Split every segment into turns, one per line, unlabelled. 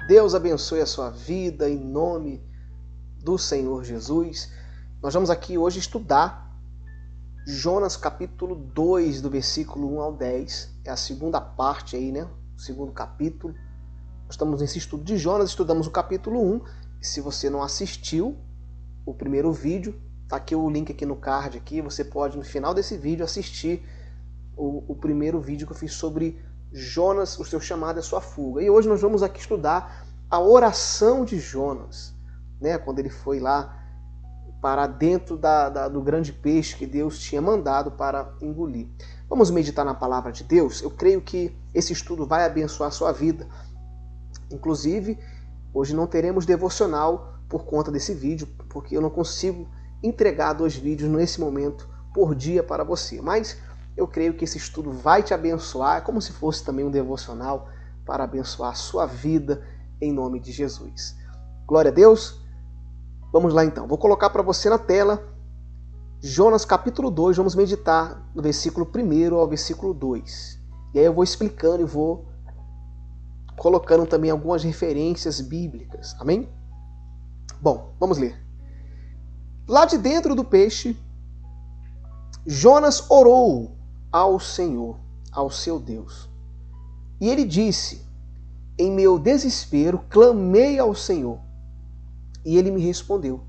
Deus abençoe a sua vida em nome do Senhor Jesus. Nós vamos aqui hoje estudar Jonas capítulo 2, do versículo 1 ao 10. É a segunda parte aí, né? O segundo capítulo. Nós estamos nesse estudo de Jonas, estudamos o capítulo 1. E se você não assistiu o primeiro vídeo, tá aqui o link aqui no card aqui. Você pode, no final desse vídeo, assistir o primeiro vídeo que eu fiz sobre Jonas, o seu chamado e a sua fuga. E hoje nós vamos aqui estudar a oração de Jonas, né? Quando ele foi lá para dentro do grande peixe que Deus tinha mandado para engolir. Vamos meditar na palavra de Deus? Eu creio que esse estudo vai abençoar a sua vida. Inclusive, hoje não teremos devocional por conta desse vídeo, porque eu não consigo entregar 2 vídeos nesse momento por dia para você. Mas eu creio que esse estudo vai te abençoar, como se fosse também um devocional para abençoar a sua vida em nome de Jesus. Glória a Deus. Vamos lá então. Vou colocar para você na tela Jonas capítulo 2. Vamos meditar do versículo 1 ao versículo 2. E aí eu vou explicando e vou colocando também algumas referências bíblicas. Amém? Bom, vamos ler. Lá de dentro do peixe, Jonas orou ao Senhor, ao seu Deus. E ele disse: em meu desespero, clamei ao Senhor, e ele me respondeu.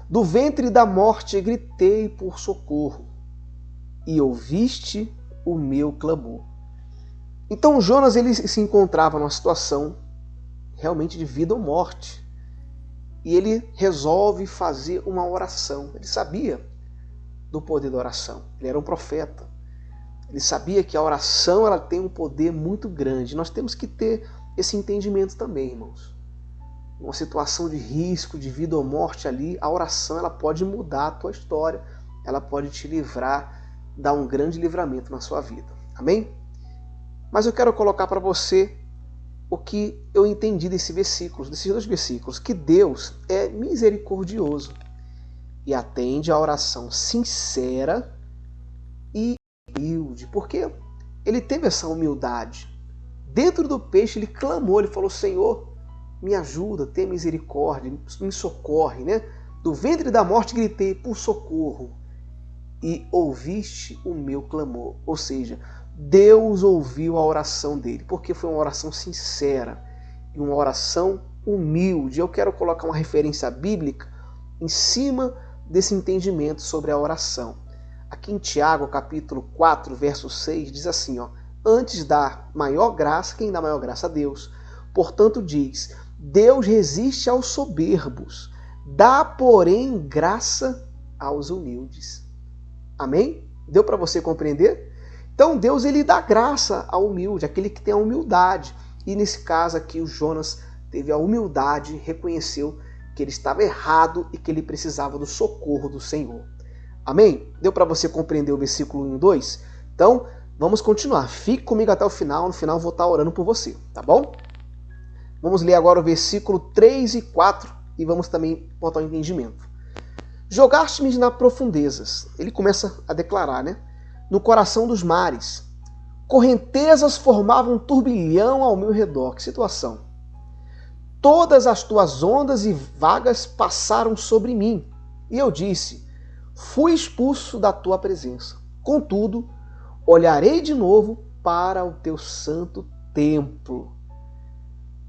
Do ventre da morte gritei por socorro, e ouviste o meu clamor. Então Jonas ele se encontrava numa situação realmente de vida ou morte. E ele resolve fazer uma oração. Ele sabia do poder da oração. Ele era um profeta. Ele sabia que a oração ela tem um poder muito grande. Nós temos que ter esse entendimento também, irmãos. Uma situação de risco, de vida ou morte ali, a oração ela pode mudar a tua história. Ela pode te livrar, dar um grande livramento na sua vida. Amém? Mas eu quero colocar para você o que eu entendi desses 2 versículos, que Deus é misericordioso e atende a oração sincera e humilde, porque ele teve essa humildade. Dentro do peixe ele clamou, ele falou: Senhor, me ajuda, tenha misericórdia, me socorre, né? Do ventre da morte gritei por socorro e ouviste o meu clamor. Ou seja, Deus ouviu a oração dele, porque foi uma oração sincera e uma oração humilde. Eu quero colocar uma referência bíblica em cima desse entendimento sobre a oração. Aqui em Tiago, capítulo 4, verso 6, diz assim, ó: antes dá maior graça, quem dá maior graça? A Deus. Portanto diz, Deus resiste aos soberbos, dá, porém, graça aos humildes. Amém? Deu para você compreender? Então Deus ele dá graça ao humilde, aquele que tem a humildade. E nesse caso aqui o Jonas teve a humildade, reconheceu que ele estava errado e que ele precisava do socorro do Senhor. Amém? Deu para você compreender o versículo 1 e 2? Então vamos continuar. Fique comigo até o final. No final eu vou estar orando por você, tá bom? Vamos ler agora o versículo 3 e 4 e vamos também botar o entendimento. Jogaste-me nas profundezas. Ele começa a declarar, né? No coração dos mares. Correntezas formavam um turbilhão ao meu redor. Que situação! Todas as tuas ondas e vagas passaram sobre mim. E eu disse, fui expulso da tua presença. Contudo, olharei de novo para o teu santo templo.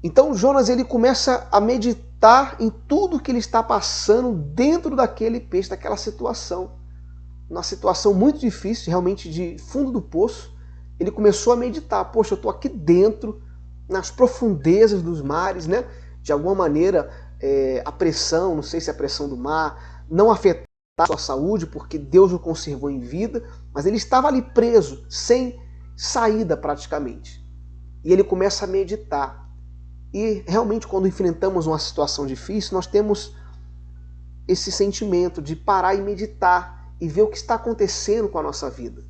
Então Jonas ele começa a meditar em tudo que ele está passando dentro daquele peixe, daquela situação. Uma situação muito difícil, realmente de fundo do poço. Ele começou a meditar, poxa, eu estou aqui dentro, nas profundezas dos mares, né? De alguma maneira, a pressão, não sei se é a pressão do mar, não afetar a sua saúde, porque Deus o conservou em vida, mas ele estava ali preso, sem saída praticamente. E ele começa a meditar. E realmente quando enfrentamos uma situação difícil, nós temos esse sentimento de parar e meditar e ver o que está acontecendo com a nossa vida.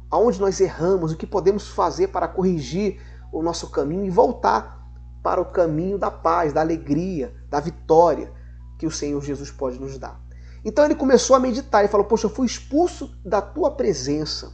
Aonde nós erramos, o que podemos fazer para corrigir o nosso caminho e voltar para o caminho da paz, da alegria, da vitória que o Senhor Jesus pode nos dar. Então ele começou a meditar e falou, poxa, eu fui expulso da tua presença.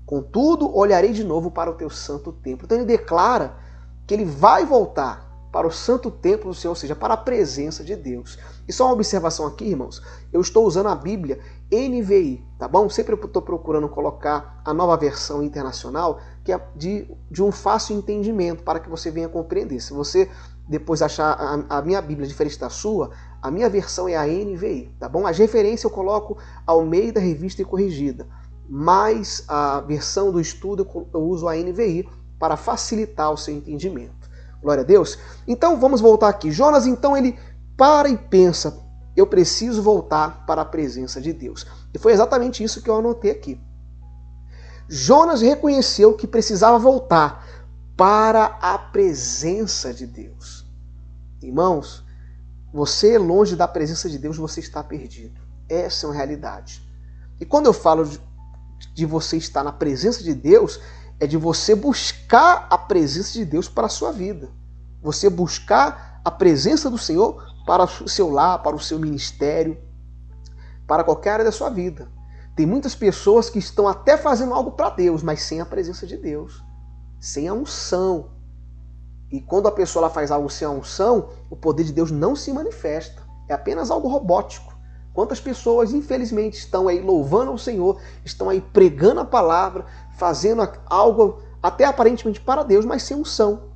Contudo, olharei de novo para o teu santo templo. Então ele declara que ele vai voltar para o santo templo do Senhor, ou seja, para a presença de Deus. E só uma observação aqui, irmãos, eu estou usando a Bíblia NVI, tá bom? Sempre eu estou procurando colocar a nova versão internacional, que é de um fácil entendimento, para que você venha compreender. Se você depois achar a minha Bíblia diferente da sua, a minha versão é a NVI, tá bom? As referências eu coloco Almeida Revista e Corrigida, mas a versão do estudo eu uso a NVI para facilitar o seu entendimento. Glória a Deus. Então vamos voltar aqui. Jonas, então, ele para e pensa, eu preciso voltar para a presença de Deus. E foi exatamente isso que eu anotei aqui. Jonas reconheceu que precisava voltar para a presença de Deus. Irmãos, você longe da presença de Deus, você está perdido. Essa é uma realidade. E quando eu falo de você estar na presença de Deus, é de você buscar a presença de Deus para a sua vida. Você buscar a presença do Senhor para o seu lar, para o seu ministério, para qualquer área da sua vida. Tem muitas pessoas que estão até fazendo algo para Deus, mas sem a presença de Deus, sem a unção. E quando a pessoa faz algo sem a unção, o poder de Deus não se manifesta. É apenas algo robótico. Quantas pessoas, infelizmente, estão aí louvando ao Senhor, estão aí pregando a palavra, fazendo algo até aparentemente para Deus, mas sem unção.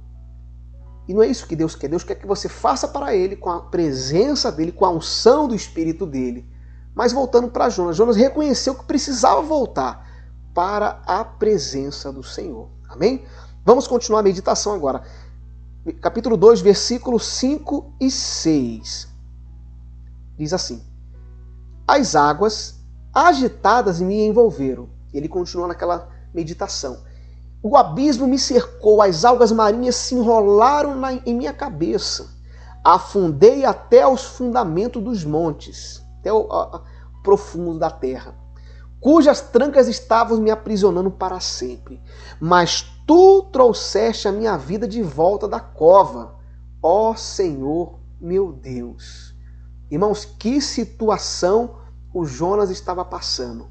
E não é isso que Deus quer. Deus quer que você faça para Ele, com a presença dEle, com a unção do Espírito dEle. Mas voltando para Jonas, Jonas reconheceu que precisava voltar para a presença do Senhor. Amém? Vamos continuar a meditação agora. Capítulo 2, versículos 5 e 6. Diz assim: as águas agitadas me envolveram. Ele continua naquela meditação. O abismo me cercou, as algas marinhas se enrolaram em minha cabeça. Afundei até os fundamentos dos montes, até o profundo da terra, cujas trancas estavam me aprisionando para sempre. Mas tu trouxeste a minha vida de volta da cova, ó Senhor meu Deus. Irmãos, que situação o Jonas estava passando.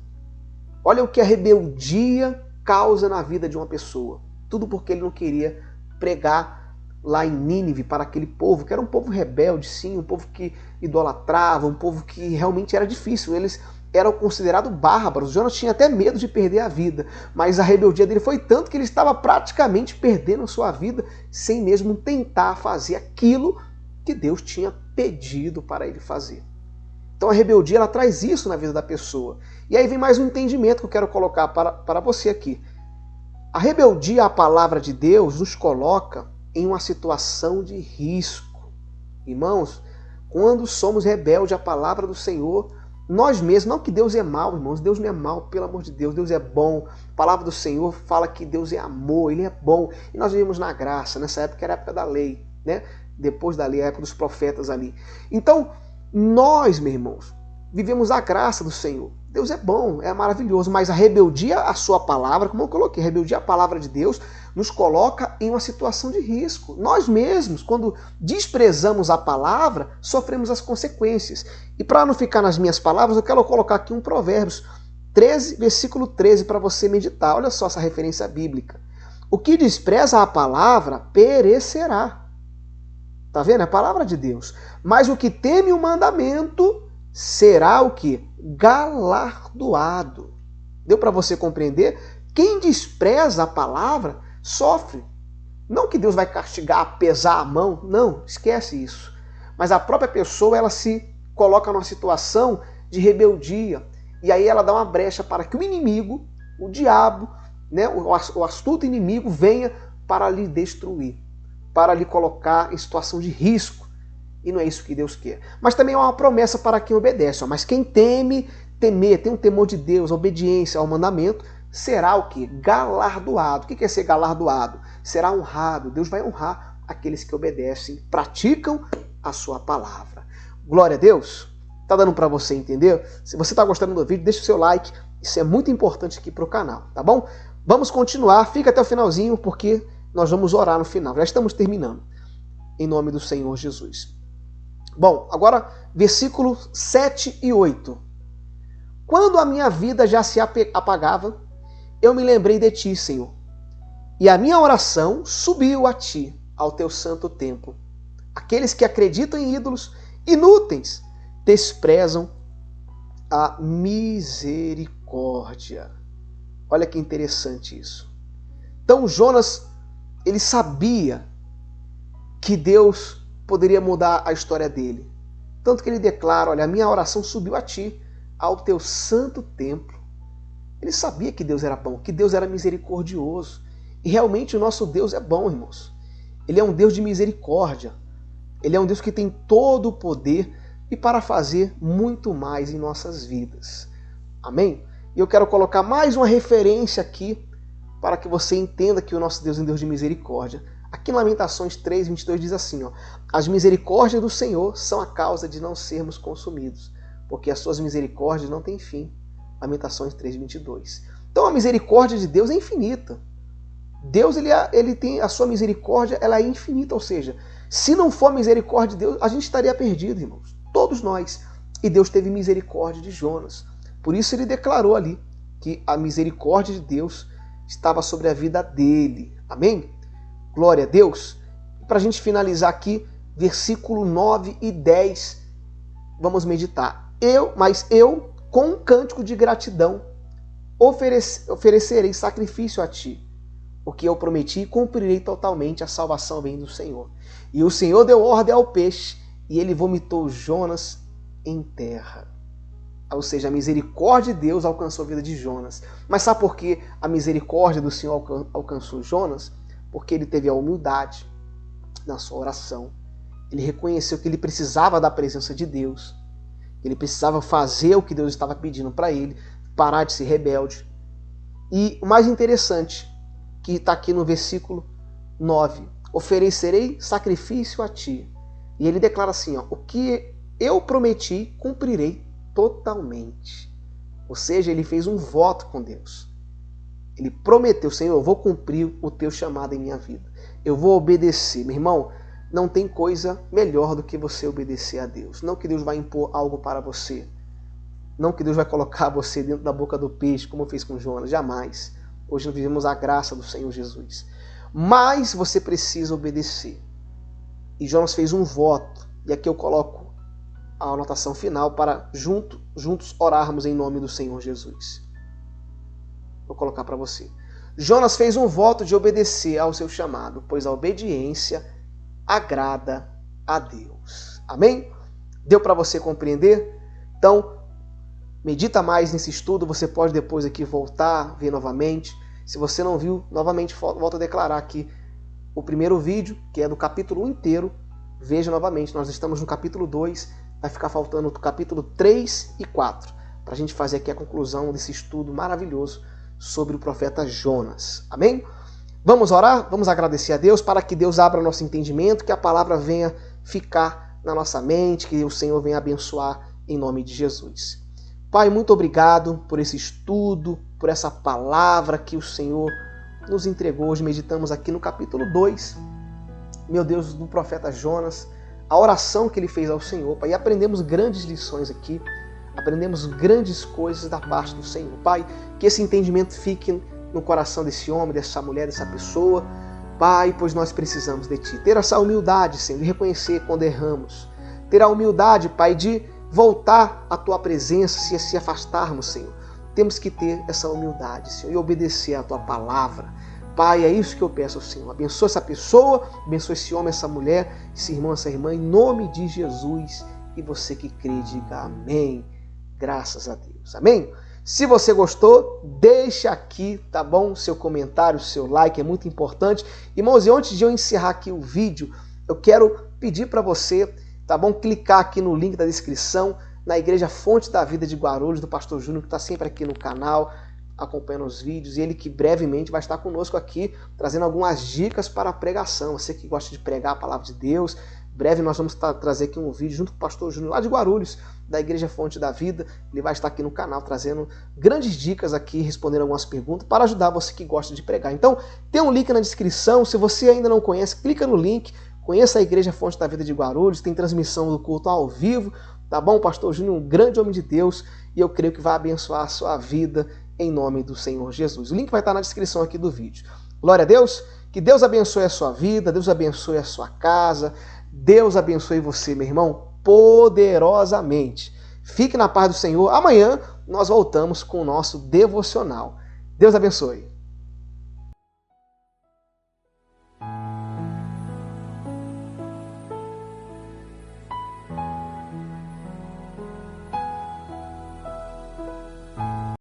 Olha o que a rebeldia causa na vida de uma pessoa. Tudo porque ele não queria pregar lá em Nínive para aquele povo, que era um povo rebelde, sim, um povo que idolatrava, um povo que realmente era difícil. Eles eram considerados bárbaros. Jonas tinha até medo de perder a vida, mas a rebeldia dele foi tanto que ele estava praticamente perdendo a sua vida sem mesmo tentar fazer aquilo que Deus tinha pedido para ele fazer. Então a rebeldia, ela traz isso na vida da pessoa. E aí vem mais um entendimento que eu quero colocar para você aqui. A rebeldia à palavra de Deus nos coloca em uma situação de risco. Irmãos, quando somos rebeldes à palavra do Senhor, nós mesmos, não que Deus é mau, irmãos, Deus não é mau, pelo amor de Deus, Deus é bom. A palavra do Senhor fala que Deus é amor, Ele é bom. E nós vivemos na graça, nessa época era a época da lei, né? Depois da lei, a época dos profetas ali. Então, nós, meus irmãos, vivemos a graça do Senhor. Deus é bom, é maravilhoso, mas a rebeldia à sua palavra, como eu coloquei, a rebeldia à palavra de Deus nos coloca em uma situação de risco. Nós mesmos, quando desprezamos a palavra, sofremos as consequências. E para não ficar nas minhas palavras, eu quero colocar aqui um Provérbios 13, versículo 13, para você meditar. Olha só essa referência bíblica. O que despreza a palavra perecerá. Tá vendo? É a palavra de Deus. Mas o que teme o mandamento será o que? Galardoado. Deu para você compreender? Quem despreza a palavra sofre. Não que Deus vai castigar, pesar a mão. Não, esquece isso. Mas a própria pessoa, ela se coloca numa situação de rebeldia. E aí ela dá uma brecha para que o inimigo, o diabo, né, o astuto inimigo venha para lhe destruir, para lhe colocar em situação de risco. E não é isso que Deus quer. Mas também é uma promessa para quem obedece. Mas quem temer, tem um temor de Deus, a obediência ao mandamento, será o quê? Galardoado. O que é ser galardoado? Será honrado. Deus vai honrar aqueles que obedecem, praticam a sua palavra. Glória a Deus. Tá dando para você entender? Se você está gostando do vídeo, deixa o seu like. Isso é muito importante aqui para o canal, tá bom? Vamos continuar. Fica até o finalzinho, porque nós vamos orar no final. Já estamos terminando. Em nome do Senhor Jesus. Bom, agora versículos 7 e 8. Quando a minha vida já se apagava, eu me lembrei de ti, Senhor. E a minha oração subiu a ti, ao teu santo templo. Aqueles que acreditam em ídolos inúteis desprezam a misericórdia. Olha que interessante isso. Então Jonas, ele sabia que Deus poderia mudar a história dele. Tanto que ele declara, olha, a minha oração subiu a ti, ao teu santo templo. Ele sabia que Deus era bom, que Deus era misericordioso. E realmente o nosso Deus é bom, irmãos. Ele é um Deus de misericórdia. Ele é um Deus que tem todo o poder e para fazer muito mais em nossas vidas. Amém? E eu quero colocar mais uma referência aqui para que você entenda que o nosso Deus é um Deus de misericórdia. Aqui em Lamentações 3:22 diz assim, ó, as misericórdias do Senhor são a causa de não sermos consumidos, porque as suas misericórdias não têm fim. Lamentações 3:22. Então a misericórdia de Deus é infinita. Deus, ele tem a sua misericórdia, ela é infinita, ou seja, se não for a misericórdia de Deus, a gente estaria perdido, irmãos. Todos nós. E Deus teve misericórdia de Jonas. Por isso ele declarou ali que a misericórdia de Deus estava sobre a vida dele. Amém? Glória a Deus. Para a gente finalizar aqui, versículo 9 e 10, vamos meditar. Mas eu, com um cântico de gratidão, oferecerei sacrifício a ti. O que eu prometi, cumprirei totalmente, a salvação vem do Senhor. E o Senhor deu ordem ao peixe, e ele vomitou Jonas em terra. Ou seja, a misericórdia de Deus alcançou a vida de Jonas. Mas sabe por que a misericórdia do Senhor alcançou Jonas? Porque ele teve a humildade na sua oração. Ele reconheceu que ele precisava da presença de Deus. Ele precisava fazer o que Deus estava pedindo para ele, parar de ser rebelde. E o mais interessante, que está aqui no versículo 9, oferecerei sacrifício a ti. E ele declara assim, ó, o que eu prometi, cumprirei totalmente. Ou seja, ele fez um voto com Deus. Ele prometeu, Senhor, eu vou cumprir o teu chamado em minha vida. Eu vou obedecer. Meu irmão, não tem coisa melhor do que você obedecer a Deus. Não que Deus vai impor algo para você. Não que Deus vai colocar você dentro da boca do peixe, como fez com Jonas. Jamais. Hoje nós vivemos a graça do Senhor Jesus. Mas você precisa obedecer. E Jonas fez um voto. E aqui eu coloco a anotação final para juntos orarmos em nome do Senhor Jesus. Vou colocar para você. Jonas fez um voto de obedecer ao seu chamado, pois a obediência agrada a Deus. Amém? Deu para você compreender? Então, medita mais nesse estudo. Você pode depois aqui voltar, ver novamente. Se você não viu, novamente volto a declarar aqui o primeiro vídeo, que é do capítulo 1 inteiro. Veja novamente, nós estamos no capítulo 2, vai ficar faltando o capítulo 3 e 4, para a gente fazer aqui a conclusão desse estudo maravilhoso sobre o profeta Jonas. Amém? Vamos orar? Vamos agradecer a Deus para que Deus abra nosso entendimento, que a palavra venha ficar na nossa mente, que o Senhor venha abençoar em nome de Jesus. Pai, muito obrigado por esse estudo, por essa palavra que o Senhor nos entregou. Hoje meditamos aqui no capítulo 2, meu Deus, do profeta Jonas, a oração que ele fez ao Senhor, Pai, e aprendemos grandes lições aqui, aprendemos grandes coisas da parte do Senhor. Pai, que esse entendimento fique no coração desse homem, dessa mulher, dessa pessoa, Pai, pois nós precisamos de Ti. Ter essa humildade, Senhor, de reconhecer quando erramos. Ter a humildade, Pai, de voltar à Tua presença se afastarmos, Senhor. Temos que ter essa humildade, Senhor, e obedecer à Tua palavra. Pai, é isso que eu peço ao Senhor. Abençoa essa pessoa, abençoa esse homem, essa mulher, esse irmão, essa irmã, em nome de Jesus. E você que crê, diga amém. Graças a Deus. Amém? Se você gostou, deixa aqui, tá bom? Seu comentário, seu like é muito importante. Irmãos, e antes de eu encerrar aqui o vídeo, eu quero pedir para você, tá bom? Clicar aqui no link da descrição, na Igreja Fonte da Vida de Guarulhos, do Pastor Júnior, que está sempre aqui no canal, acompanhando os vídeos, e ele que brevemente vai estar conosco aqui, trazendo algumas dicas para a pregação. Você que gosta de pregar a palavra de Deus, breve nós vamos trazer aqui um vídeo junto com o Pastor Júnior, lá de Guarulhos, da Igreja Fonte da Vida. Ele vai estar aqui no canal trazendo grandes dicas aqui, respondendo algumas perguntas para ajudar você que gosta de pregar. Então, tem um link na descrição. Se você ainda não conhece, clica no link, conheça a Igreja Fonte da Vida de Guarulhos, tem transmissão do culto ao vivo, tá bom? O Pastor Júnior é um grande homem de Deus e eu creio que vai abençoar a sua vida em nome do Senhor Jesus. O link vai estar na descrição aqui do vídeo. Glória a Deus, que Deus abençoe a sua vida, Deus abençoe a sua casa, Deus abençoe você, meu irmão, poderosamente. Fique na paz do Senhor. Amanhã nós voltamos com o nosso devocional. Deus abençoe.